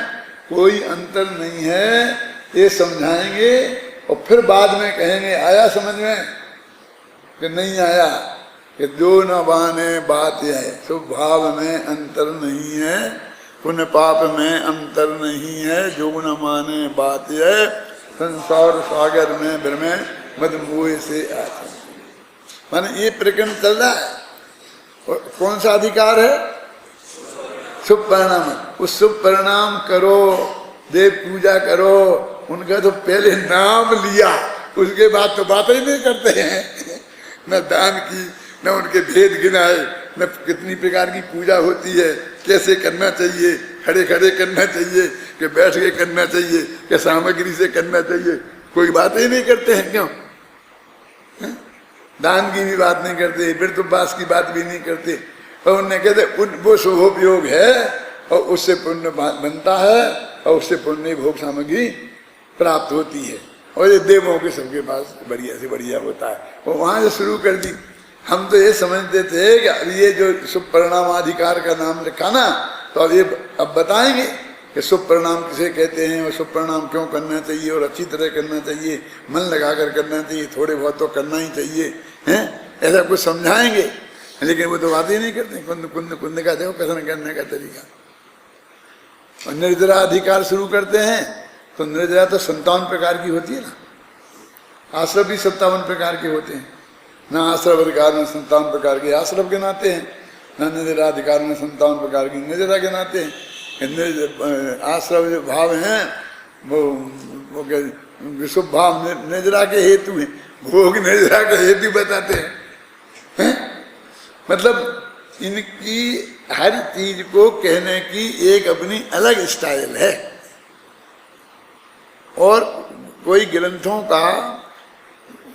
कोई अंतर नहीं है, ये समझाएंगे। और फिर बाद में कहेंगे आया समझ में कि नहीं आया, कि जो न माने बात यह है, शुभ भाव में अंतर नहीं है, पुण्य पाप में अंतर नहीं है, जो न माने बात यह, संसार सागर में भ्रमे मद मोह से आते। माने ये प्रकरण चल रहा है। और कौन सा अधिकार है? शुभ परिणाम। उस शुभ परिणाम करो, देव पूजा करो, उनका तो पहले नाम लिया, उसके बाद तो बात ही नहीं करते हैं। न दान की, न उनके भेद गिनाए, न कितनी प्रकार की पूजा होती है, कैसे करना चाहिए, खड़े खड़े करना चाहिए कि बैठ के करना चाहिए कि सामग्री से करना चाहिए, कोई बात ही नहीं करते हैं। क्यों? दान की भी बात नहीं करते, वृद्धोपवास की बात भी नहीं करते। और उन्हें कहते वो शुभोपयोग है और उससे पुण्य बनता है और उससे पुण्य भोग सामग्री प्राप्त होती है। और ये देवों के सबके पास बढ़िया से बढ़िया होता है। वो वहां से शुरू कर दी। हम तो ये समझते थे कि अब ये जो शुभ परिणाम अधिकार का नाम लिखा ना, तो अब ये अब बताएंगे कि शुभ परिणाम किसे कहते हैं और शुभ परिणाम क्यों करना चाहिए और अच्छी तरह करना चाहिए, मन लगाकर करना चाहिए, थोड़े बहुत तो करना ही चाहिए, हैं? ऐसा कुछ समझाएंगे। लेकिन वो तो बात ही नहीं करते। कुंद का देखो कथन करने का तरीका। और निर्जरा अधिकार शुरू करते हैं तो निर्जरा तो 57 प्रकार की होती है ना, आश्रम भी 57 प्रकार के होते हैं ना। आश्रम अधिकार में 57 प्रकार के आश्रम गिनाते हैं, न निर्जरा अधिकार में 57 प्रकार की निर्जरा गिनाते हैं। आश्रम जो भाव हैं वो विशुभ भाव निर्जरा के हेतु हैं, भोग निर्जरा के हेतु बताते हैं। मतलब इनकी हर चीज को कहने की एक अपनी अलग स्टाइल है। और कोई ग्रंथों का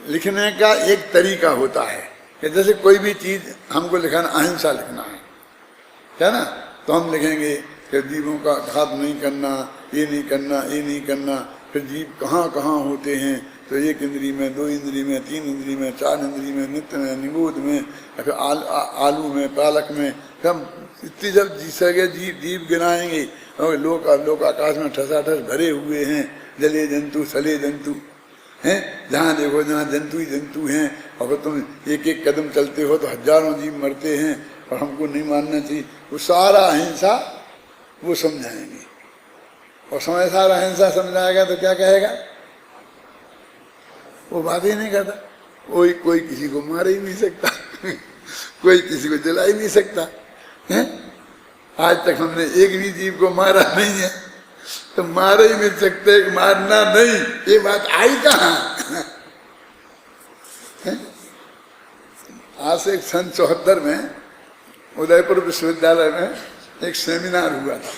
लिखने का एक तरीका होता है कि जैसे कोई भी चीज हमको लिखना, अहिंसा लिखना है ना, तो हम लिखेंगे कि जीवों का घात नहीं करना, ये नहीं करना, ये नहीं करना। फिर जीव कहाँ कहाँ होते हैं, तो 1 इंद्री में, 2 इंद्री में, 3 इंद्री में, 4 इंद्री में, नित्य में, निगोद में, फिर आलू में, पालक में, हम इतनी जब सगे जीव गिनाएंगे। और लोग आकाश में ठसाठस भरे हुए हैं, जले जंतु, सले जंतु हैं, जहाँ देखो जहाँ जंतु ही जंतु हैं। और तुम एक एक कदम चलते हो तो हजारों जीव मरते हैं और हमको नहीं मानना चाहिए। वो सारा अहिंसा वो समझाएंगे। और समय सारा अहिंसा समझाएगा तो क्या कहेगा? वो बात ही नहीं करता। कोई किसी को मार ही नहीं सकता कोई किसी को जला ही नहीं सकता है। आज तक हमने एक भी जीव को मारा नहीं है, तो मार ही नहीं सकते, मारना नहीं, ये बात आई कहाँ? आज से 74 में उदयपुर विश्वविद्यालय में एक सेमिनार हुआ था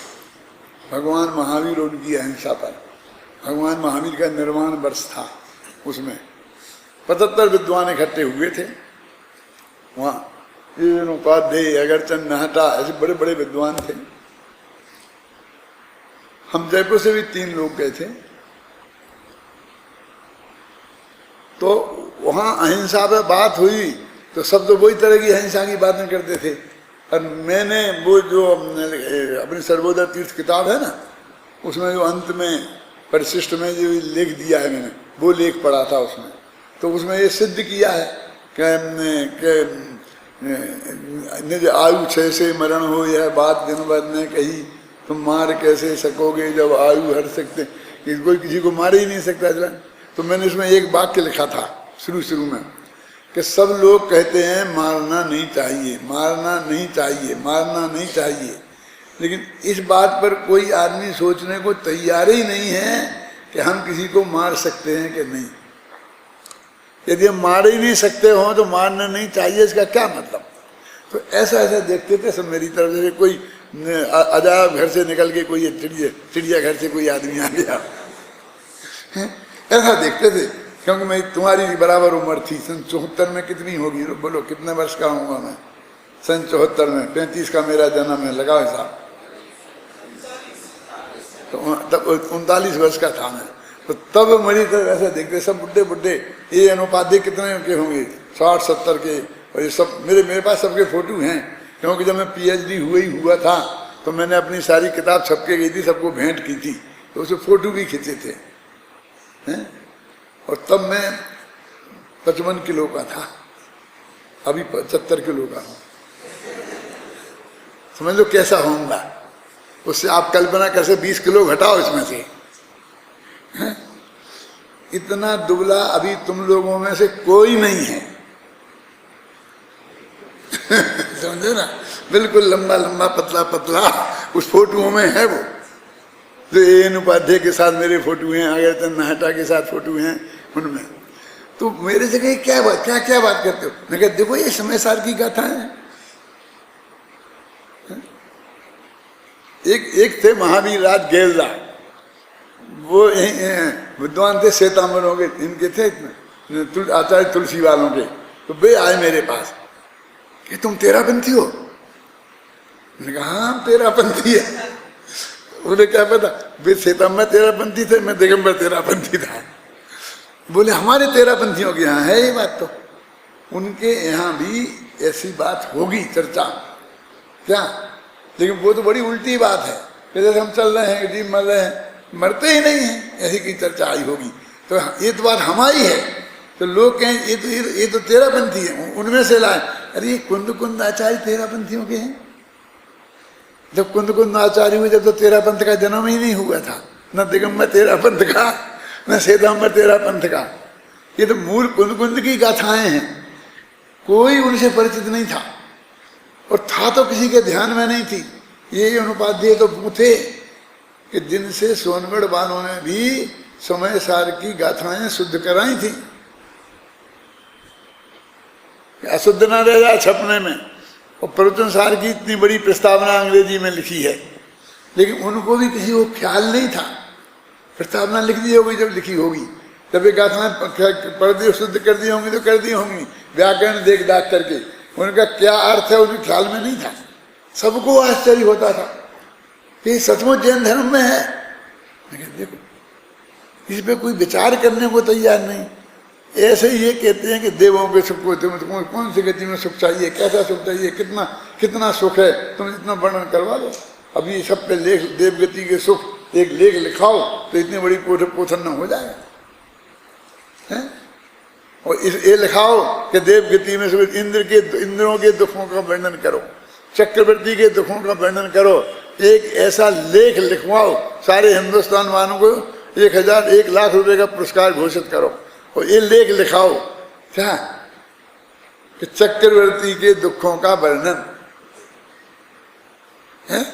भगवान महावीर और उनकी अहिंसा पर। भगवान महावीर का निर्वाण वर्ष था, उसमें 75 विद्वान इकट्ठे हुए थे। वहाँ उपाध्याय, अगरचंद नाहटा, ऐसे बड़े बड़े विद्वान थे। हम जयपुर से भी 3 लोग गए थे। तो वहाँ अहिंसा पर बात हुई तो सब तो वही तरह की अहिंसा की बातें करते थे। और मैंने वो जो अपनी सर्वोदय तीर्थ किताब है ना, उसमें जो अंत में परिशिष्ट में जो लेख दिया है मैंने, वो लेख पढ़ा था उसमें। तो उसमें ये सिद्ध किया है कि निज आयु 6 से मरण हो, यह बात दिन भर ने कही, तुम मार कैसे सकोगे जब आयु हर सकते। कोई किसी को मार ही नहीं सकता। तो मैंने इसमें एक वाक्य लिखा था शुरू में कि सब लोग कहते हैं मारना नहीं चाहिए, मारना नहीं चाहिए, मारना नहीं चाहिए, लेकिन इस बात पर कोई आदमी सोचने को तैयार ही नहीं है कि हम किसी को मार सकते हैं कि नहीं। यदि हम मार ही नहीं सकते हो तो मारना नहीं चाहिए, इसका क्या मतलब? तो ऐसा देखते थे सब मेरी तरफ से। कोई अजायब घर से निकल के कोई चिड़िया घर से कोई आदमी आ गया, ऐसा देखते थे क्योंकि मैं तुम्हारी बराबर उम्र थी। सन 74 में कितनी होगी, बोलो कितने वर्ष का होऊंगा मैं सन 74 में? 35 का मेरा जन्म है, लगाओ हिसाब। तो तब 39 वर्ष का था मैं। तो तब मेरी तरह ऐसे देखते सब बुढ़े बुढ़े, ये अनुपाध्याय कितने के होंगे, 60-70 के। और ये सब मेरे पास सबके फोटो हैं, क्योंकि जब मैं PhD हुआ था तो मैंने अपनी सारी किताब छपके गई थी, सबको भेंट की थी, तो उसमें फोटो भी खींचे थे हैं? और तब मैं 55 किलो का था, अभी 75 किलो का हूँ। समझ लो कैसा होऊंगा। उससे आप कल्पना कैसे 20 किलो घटाओ इसमें से, हैं? इतना दुबला अभी तुम लोगों में से कोई नहीं है। समझे ना, बिल्कुल लंबा लंबा पतला पतला उस फोटो में है वो। जो एन उपाध्याय के साथ मेरे फोटो हैं, अगरतन नाहटा के साथ फोटो हैं उनमें। तो मेरे से कहे क्या बात करते हो? मैं कहा देखो ये समय सार की गाथा है। एक थे महावीर राज गेलदा, वो विद्वान थे, श्वेतांबरों के इनके थे, आचार्य तुलसी वालों के। तो वे आए मेरे पास कि तुम तेरापंथी हो? मैंने कहा हाँ तेरापंथी है। उन्हें क्या पता, वे श्वेतांबर तेरापंथी थे, मैं दिगंबर तेरापंथी था। बोले हमारे तेरापंथियों के यहाँ है ये बात। तो उनके यहाँ भी ऐसी बात होगी चर्चा क्या, लेकिन वो तो बड़ी उल्टी बात है कि जैसे हम चल रहे हैं, जी मर रहे हैं, मरते ही नहीं हैं, ऐसी की चर्चा आई होगी। तो ये तो बात हमारी है। तो लोग कहें ये तो तेरापंथी है, उनमें से लाए। अरे ये कुंद आचार्य तेरापंथियों के हैं। जब कुंद आचार्य हुए जब तो तेरापंथ का जन्म ही नहीं हुआ था, न दिगंबर तेरापंथ का न श्वेतांबर तेरापंथ का। ये तो मूल कुंद की गाथाएं हैं, कोई उनसे परिचित नहीं था, और था तो किसी के ध्यान में नहीं थी। ये अनुपाध्याय तो वो थे कि जिनसे सोनगढ़ वालों ने भी समय सार की गाथाएं शुद्ध कराई थी, अशुद्ध ना रह जाए छपने में। और प्रवचन सार की इतनी बड़ी प्रस्तावना अंग्रेजी में लिखी है, लेकिन उनको भी किसी को ख्याल नहीं था। प्रस्तावना लिख दी होगी जब लिखी होगी, तब ये गाथाएं पढ़ दी, शुद्ध कर दी होंगी तो कर दी होंगी, व्याकरण देख दाख करके। उनका क्या अर्थ है उनके ख्याल में नहीं था। सबको आश्चर्य होता था कि सचमुच जैन धर्म में है। लेकिन देखो इस पे कोई विचार करने को तैयार नहीं। ऐसे ये कहते हैं कि देवों के सुख को तुम कौन सी गति में सुख चाहिए, कैसा सुख चाहिए, कितना सुख है, तुम इतना वर्णन करवा लो। अब ये सब पे लेख, देवगति के सुख एक लेख लिखाओ तो इतनी बड़ी पोथन न हो जाएगा, है? और ये लिखाओ कि देवगति में सुख, इंद्रों के दुखों का वर्णन करो, चक्रवर्ती के दुखों का वर्णन करो। एक ऐसा लेख लिखवाओ, सारे हिंदुस्तान वालों को 1 लाख रुपए का पुरस्कार घोषित करो, और ये लेख लिखाओ क्या कि चक्रवर्ती के दुखों का वर्णन है।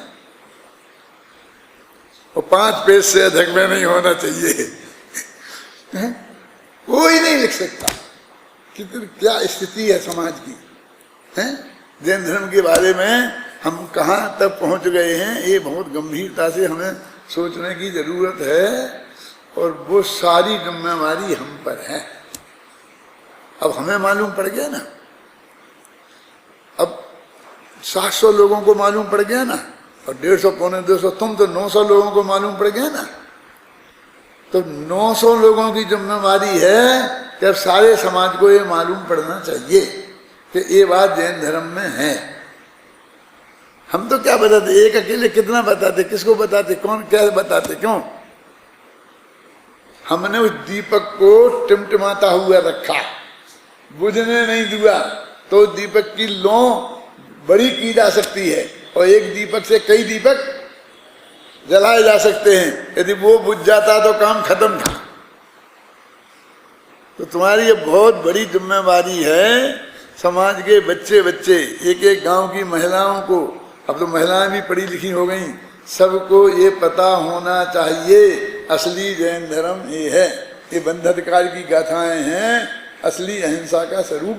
और 5 पेज से अधिक में नहीं होना चाहिए। कोई नहीं लिख सकता। कितनी क्या स्थिति है समाज की, है? जैन धर्म के बारे में हम कहाँ तक पहुंच गए हैं, ये बहुत गंभीरता से हमें सोचने की जरूरत है। और वो सारी जिम्मेवारी हम पर है। अब हमें मालूम पड़ गया ना, अब 700 लोगों को मालूम पड़ गया ना, और 150 पौने 200, तुम तो 900 लोगों को मालूम पड़ गया ना। तो 900 लोगों की जिम्मेवारी है कि अब सारे समाज को ये मालूम पड़ना चाहिए कि ये बात जैन धर्म में है। हम तो क्या बताते, एक अकेले कितना बताते, किसको बताते, कौन क्या बताते, क्यों? हमने उस दीपक को टिमटिमाता हुआ रखा, बुझने नहीं दिया। तो दीपक की लौ बड़ी की जा सकती है, और एक दीपक से कई दीपक जलाए जा सकते हैं। यदि वो बुझ जाता तो काम खत्म था। तो तुम्हारी ये बहुत बड़ी जिम्मेवारी है, समाज के बच्चे बच्चे, एक गांव की महिलाओं को, अब तो महिलाएं भी पढ़ी लिखी हो गई, सबको ये पता होना चाहिए असली जैन धर्म ये है। ये बंधाधिकार की गाथाएं हैं, असली अहिंसा का स्वरूप